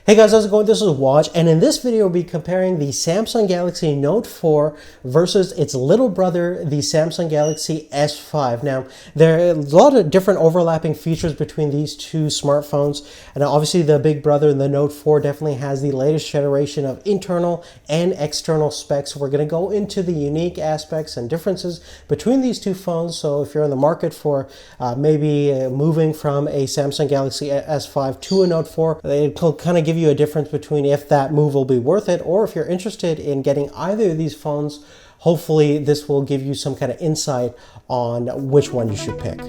Hey guys, how's it going? This is Watch, and in this video we'll be comparing the Samsung Galaxy Note 4 versus its little brother, the Samsung Galaxy S5. Now, there are a lot of different overlapping features between these two smartphones, and obviously the big brother, the Note 4, definitely has the latest generation of internal and external specs. We're going to go into the unique aspects and differences between these two phones, so if you're in the market for maybe moving from a Samsung Galaxy S5 to a Note 4, it'll kind of give you a difference between if that move will be worth it, or if you're interested in getting either of these phones. Hopefully this will give you some kind of insight on which one you should pick.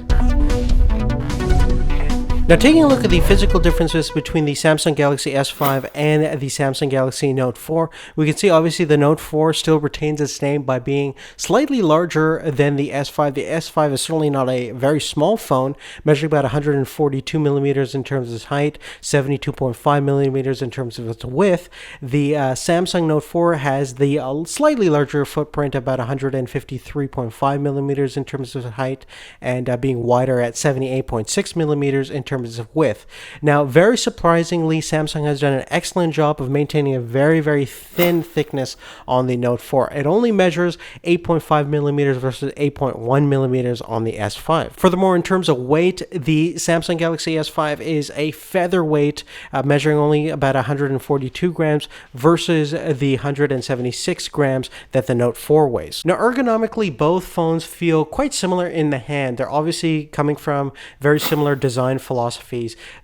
Now, taking a look at the physical differences between the Samsung Galaxy S5 and the Samsung Galaxy Note 4, we can see obviously the Note 4 still retains its name by being slightly larger than the S5. The S5 is certainly not a very small phone, measuring about 142 millimeters in terms of its height, 72.5 millimeters in terms of its width. The Samsung Note 4 has the slightly larger footprint, about 153.5 millimeters in terms of height, and being wider at 78.6 millimeters in terms of width. Now, very surprisingly, Samsung has done an excellent job of maintaining a very, very thin thickness on the Note 4. It only measures 8.5 millimeters versus 8.1 millimeters on the S5. Furthermore, in terms of weight, the Samsung Galaxy S5 is a featherweight, measuring only about 142 grams versus the 176 grams that the Note 4 weighs. Now, ergonomically, both phones feel quite similar in the hand. They're obviously coming from very similar design philosophies.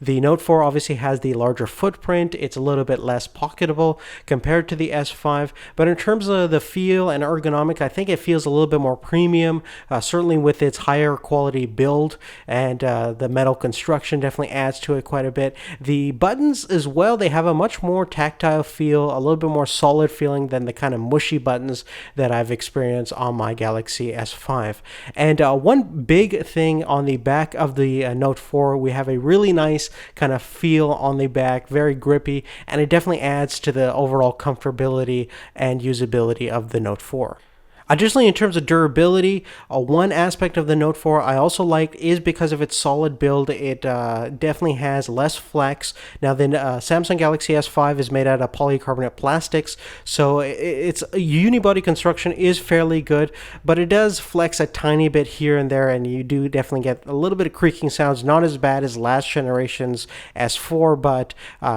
The Note 4 obviously has the larger footprint. It's a little bit less pocketable compared to the S5, but in terms of the feel and ergonomic, I think it feels a little bit more premium, certainly with its higher quality build, and the metal construction definitely adds to it quite a bit. The buttons as well, they have a much more tactile feel, a little bit more solid feeling than the kind of mushy buttons that I've experienced on my Galaxy S5. And one big thing on the back of the Note 4, we have a really nice kind of feel on the back, very grippy, and it definitely adds to the overall comfortability and usability of the Note 4. Additionally, in terms of durability, one aspect of the Note 4 I also liked is because of its solid build. It definitely has less flex. Now, the Samsung Galaxy S5 is made out of polycarbonate plastics, so its unibody construction is fairly good, but it does flex a tiny bit here and there, and you do definitely get a little bit of creaking sounds. Not as bad as last generation's S4, but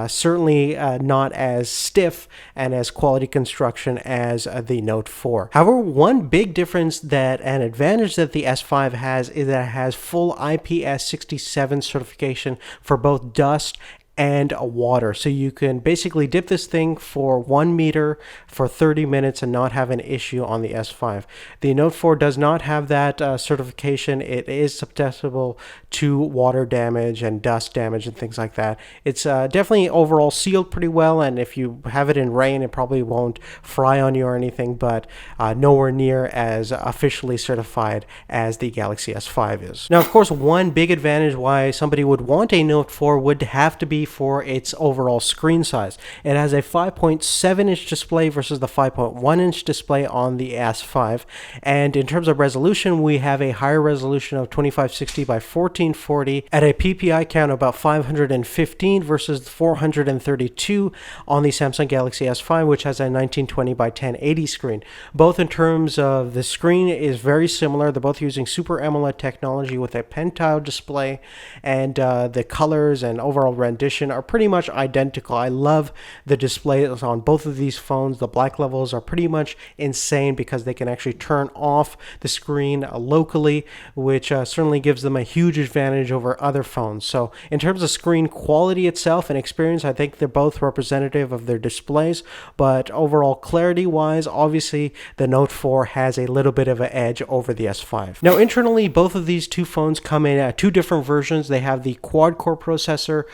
certainly not as stiff and as quality construction as the Note 4. However, one big difference an advantage that the S5 has is that it has full IP67 certification for both dust and water. So you can basically dip this thing for 1 meter for 30 minutes and not have an issue on the S5. The Note 4 does not have that certification. It is susceptible to water damage and dust damage and things like that. It's definitely overall sealed pretty well, and if you have it in rain, it probably won't fry on you or anything, but nowhere near as officially certified as the Galaxy S5 is. Now, of course, one big advantage why somebody would want a Note 4 would have to be for its overall screen size. It has a 5.7-inch display versus the 5.1-inch display on the S5, and in terms of resolution, we have a higher resolution of 2560 by 1440 at a PPI count of about 515 versus 432 on the Samsung Galaxy S5, which has a 1920 by 1080 screen. Both in terms of the screen is very similar. They're both using Super AMOLED technology with a pen-tile display, and the colors and overall rendition are pretty much identical. I love the displays on both of these phones. The black levels are pretty much insane because they can actually turn off the screen locally, which certainly gives them a huge advantage over other phones. So in terms of screen quality itself and experience, I think they're both representative of their displays, but overall clarity wise, obviously the Note 4 has a little bit of an edge over the S5. Now, internally, both of these two phones come in two different versions. They have the quad-core processor,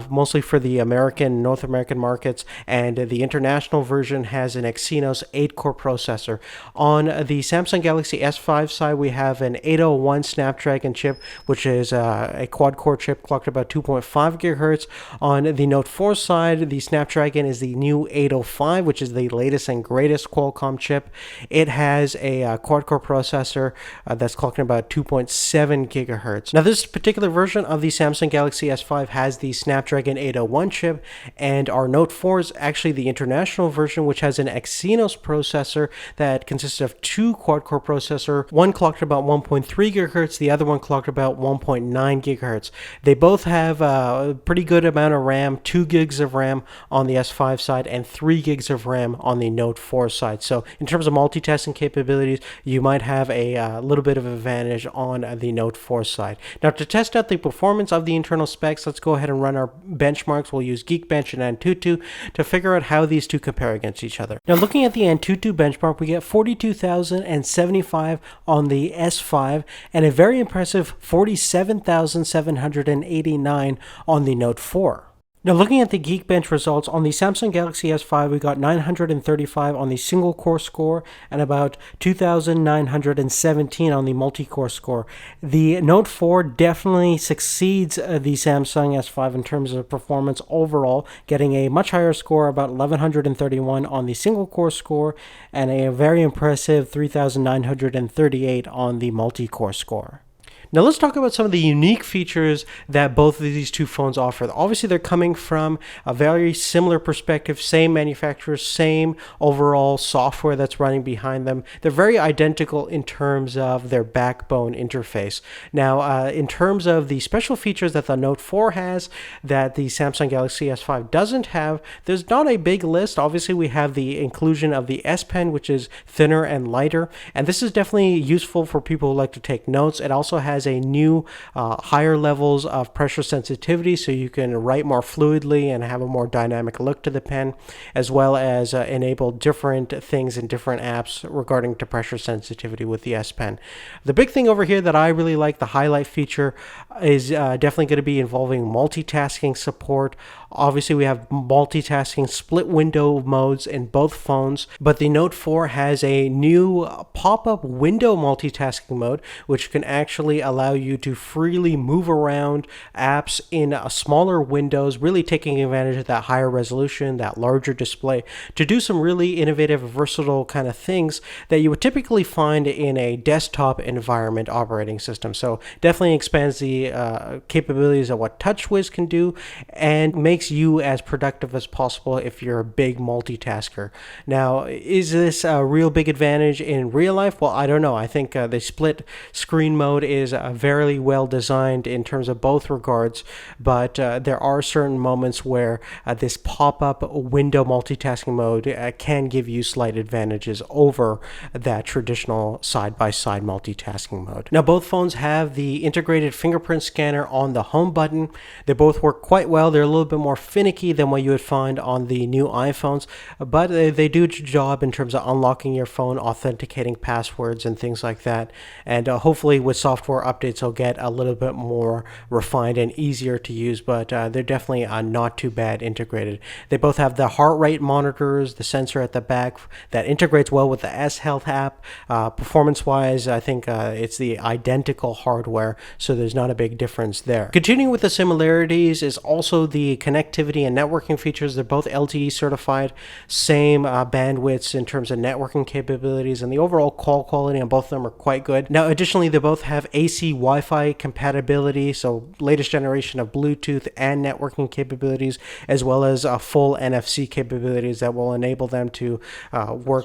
mostly for the North American markets, and the international version has an Exynos 8-core processor. On the Samsung Galaxy S5 side, we have an 801 Snapdragon chip, which is a quad-core chip clocked about 2.5 gigahertz. On the Note 4 side, the Snapdragon is the new 805, which is the latest and greatest Qualcomm chip. It has a quad-core processor that's clocking about 2.7 gigahertz. Now, this particular version of the Samsung Galaxy S5 has the Snapdragon Snapdragon 801 chip, and our Note 4 is actually the international version, which has an Exynos processor that consists of two quad-core processor, one clocked about 1.3 gigahertz, the other one clocked about 1.9 gigahertz. They both have a pretty good amount of RAM, 2 gigs of RAM on the S5 side and 3 gigs of RAM on the Note 4 side. So in terms of multitasking capabilities, you might have a little bit of advantage on the Note 4 side. Now, to test out the performance of the internal specs, let's go ahead and run our benchmarks. We'll use Geekbench and Antutu to figure out how these two compare against each other. Now, looking at the Antutu benchmark, we get 42,075 on the S5 and a very impressive 47,789 on the Note 4. Now, looking at the Geekbench results, on the Samsung Galaxy S5, we got 935 on the single-core score and about 2,917 on the multi-core score. The Note 4 definitely succeeds the Samsung S5 in terms of performance overall, getting a much higher score, about 1,131 on the single-core score, and a very impressive 3,938 on the multi-core score. Now let's talk about some of the unique features that both of these two phones offer. Obviously, they're coming from a very similar perspective, same manufacturer, same overall software that's running behind them. They're very identical in terms of their backbone interface. Now, in terms of the special features that the Note 4 has that the Samsung Galaxy S5 doesn't have, there's not a big list. Obviously, we have the inclusion of the S Pen, which is thinner and lighter, and this is definitely useful for people who like to take notes. It also has a new higher levels of pressure sensitivity, so you can write more fluidly and have a more dynamic look to the pen, as well as enable different things in different apps regarding to pressure sensitivity with the S Pen. The big thing over here that I really like, the highlight feature, is definitely going to be involving multitasking support. Obviously, we have multitasking split window modes in both phones, but the Note 4 has a new pop-up window multitasking mode, which can actually allow you to freely move around apps in smaller windows, really taking advantage of that higher resolution, that larger display, to do some really innovative, versatile kind of things that you would typically find in a desktop environment operating system. So definitely expands the capabilities of what TouchWiz can do and makes you as productive as possible if you're a big multitasker. Now, is this a real big advantage in real life? Well, I don't know. I think the split screen mode is very well designed in terms of both regards, but there are certain moments where this pop-up window multitasking mode can give you slight advantages over that traditional side-by-side multitasking mode. Now, both phones have the integrated fingerprint scanner on the home button. They both work quite well. They're a little bit more finicky than what you would find on the new iPhones, but they do a job in terms of unlocking your phone, authenticating passwords and things like that, and hopefully with software updates will get a little bit more refined and easier to use, but they're definitely not too bad integrated. They both have the heart rate monitors, the sensor at the back that integrates well with the S Health app. Performance wise, I think it's the identical hardware, so there's not a big difference there. Continuing with the similarities is also the connectivity and networking features. They're both LTE certified, same bandwidths in terms of networking capabilities, and the overall call quality on both of them are quite good. Now, additionally, they both have AC Wi-Fi compatibility, so latest generation of Bluetooth and networking capabilities, as well as full NFC capabilities that will enable them to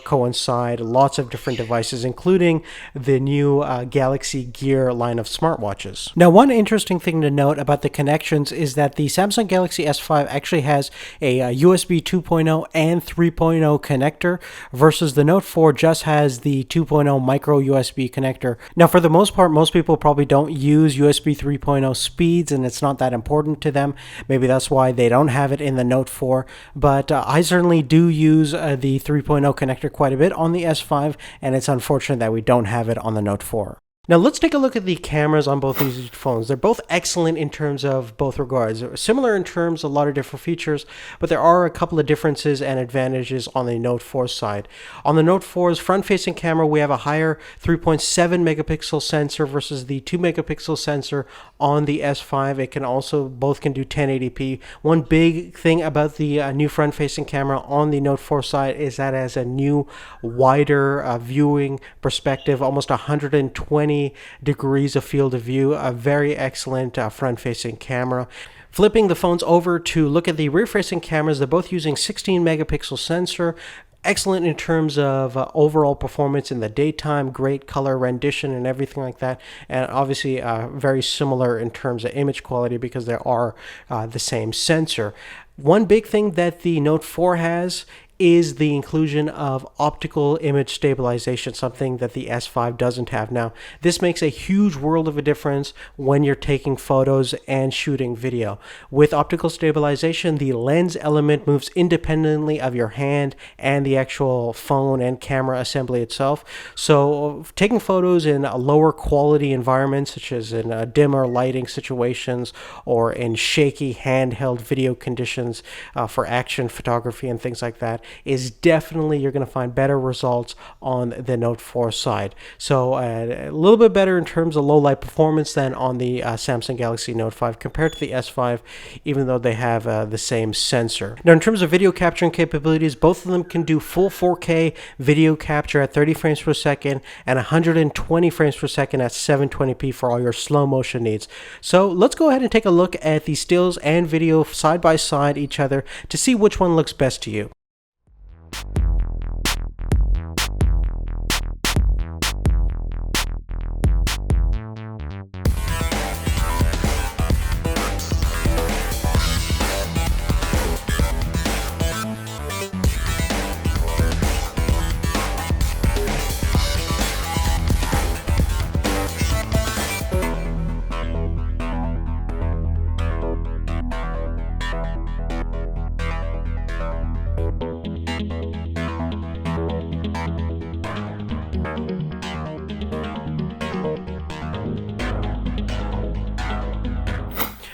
coincide lots of different devices, including the new Galaxy Gear line of smartwatches. Now, one interesting thing to note about the connections is that the Samsung Galaxy S5 actually has a USB 2.0 and 3.0 connector, versus the Note 4 just has the 2.0 micro USB connector. Now, for the most part, most people probably don't use USB 3.0 speeds, and it's not that important to them. Maybe that's why they don't have it in the Note 4, but I certainly do use the 3.0 connector quite a bit on the S5, and it's unfortunate that we don't have it on the Note 4. Now let's take a look at the cameras on both these phones. They're both excellent in terms of both regards. They're similar in terms of a lot of different features, but there are a couple of differences and advantages on the Note 4 side. On the Note 4's front-facing camera, we have a higher 3.7 megapixel sensor versus the 2 megapixel sensor on the S5. It can also, both can do 1080p. One big thing about the new front-facing camera on the Note 4 side is that it has a new wider viewing perspective, almost 120 degrees of field of view, a very excellent front-facing camera. Flipping the phones over to look at the rear-facing cameras, they're both using 16 megapixel sensor. Excellent in terms of overall performance in the daytime, great color rendition and everything like that, and obviously very similar in terms of image quality because they are the same sensor. One big thing that the Note 4 has is the inclusion of optical image stabilization, something that the S5 doesn't have. Now, this makes a huge world of a difference when you're taking photos and shooting video. With optical stabilization, the lens element moves independently of your hand and the actual phone and camera assembly itself. So taking photos in a lower quality environments, such as in dimmer lighting situations or in shaky handheld video conditions for action photography and things like that, is definitely, you're going to find better results on the Note 4 side. So a little bit better in terms of low light performance than on the Samsung Galaxy Note 5 compared to the S5, even though they have the same sensor. Now, in terms of video capturing capabilities, both of them can do full 4K video capture at 30 frames per second and 120 frames per second at 720p for all your slow motion needs. So let's go ahead and take a look at the stills and video side by side each other to see which one looks best to you.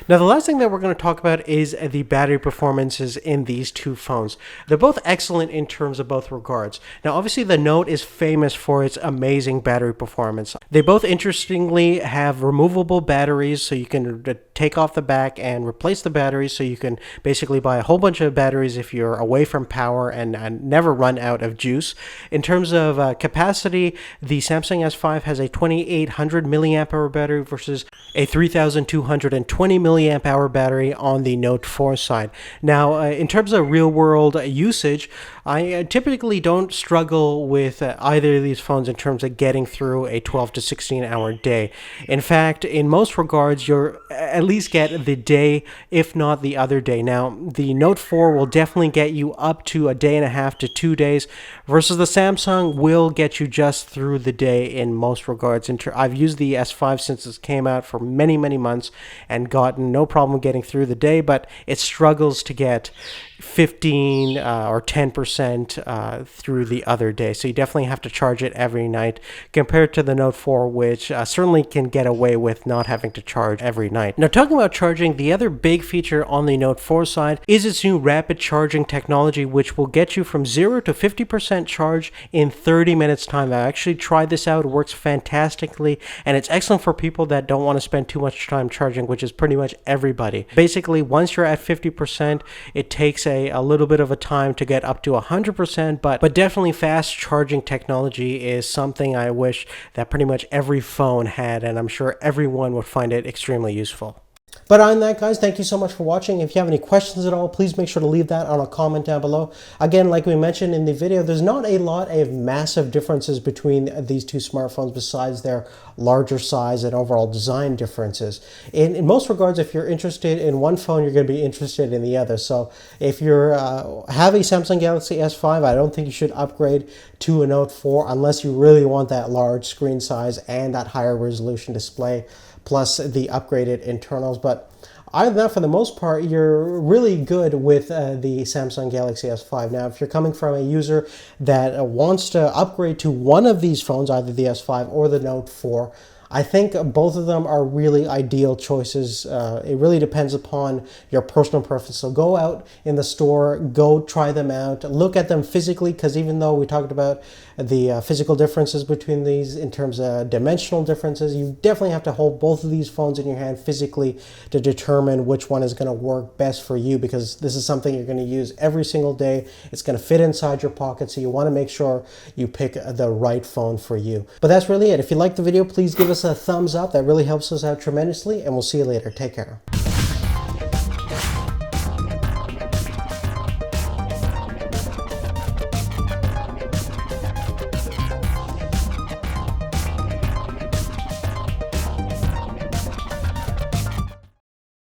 Now, the last thing that we're going to talk about is the battery performances in these two phones. They're both excellent in terms of both regards. Now, obviously, the Note is famous for its amazing battery performance. They both, interestingly, have removable batteries, so you can take off the back and replace the batteries, so you can basically buy a whole bunch of batteries if you're away from power and never run out of juice. In terms of capacity, the Samsung S5 has a 2800 milliamp hour battery versus a 3220 milliamp hour battery on the Note 4 side. Now, in terms of real-world usage, I typically don't struggle with either of these phones in terms of getting through a 12 to 16 hour day. In fact, in most regards, you'll at least get the day, if not the other day. Now, the Note 4 will definitely get you up to a day and a half to 2 days, versus the Samsung will get you just through the day in most regards. I've used the S5 since it came out for many, many months and gotten no problem getting through the day, but it struggles to get 15 or 10% through the other day. So you definitely have to charge it every night compared to the Note 4, which certainly can get away with not having to charge every night. Now, talking about charging, the other big feature on the Note 4 side is its new rapid charging technology, which will get you from 0 to 50% charge in 30 minutes time. I actually tried this out. It works fantastically, and it's excellent for people that don't want to spend too much time charging, which is pretty much everybody. Basically, once you're at 50%, it takes a little bit of a time to get up to 100%, but definitely fast charging technology is something I wish that pretty much every phone had, and I'm sure everyone would find it extremely useful. But on that, guys, thank you so much for watching. If you have any questions at all, please make sure to leave that on a comment down below. Again, like we mentioned in the video, there's not a lot of massive differences between these two smartphones besides their larger size and overall design differences. In most regards, if you're interested in one phone, you're going to be interested in the other. So if you have a Samsung Galaxy S5, I don't think you should upgrade to a Note 4 unless you really want that large screen size and that higher resolution display, plus the upgraded internals. But other than that, for the most part, you're really good with the Samsung Galaxy S5. Now, if you're coming from a user that wants to upgrade to one of these phones, either the S5 or the Note 4, I think both of them are really ideal choices. It really depends upon your personal preference. So go out in the store, go try them out, look at them physically, because even though we talked about the physical differences between these in terms of dimensional differences, you definitely have to hold both of these phones in your hand physically to determine which one is going to work best for you, because this is something you're going to use every single day. It's going to fit inside your pocket, so you want to make sure you pick the right phone for you. But that's really it. If you liked the video, please give us a thumbs up. That really helps us out tremendously, and we'll see you later. Take care.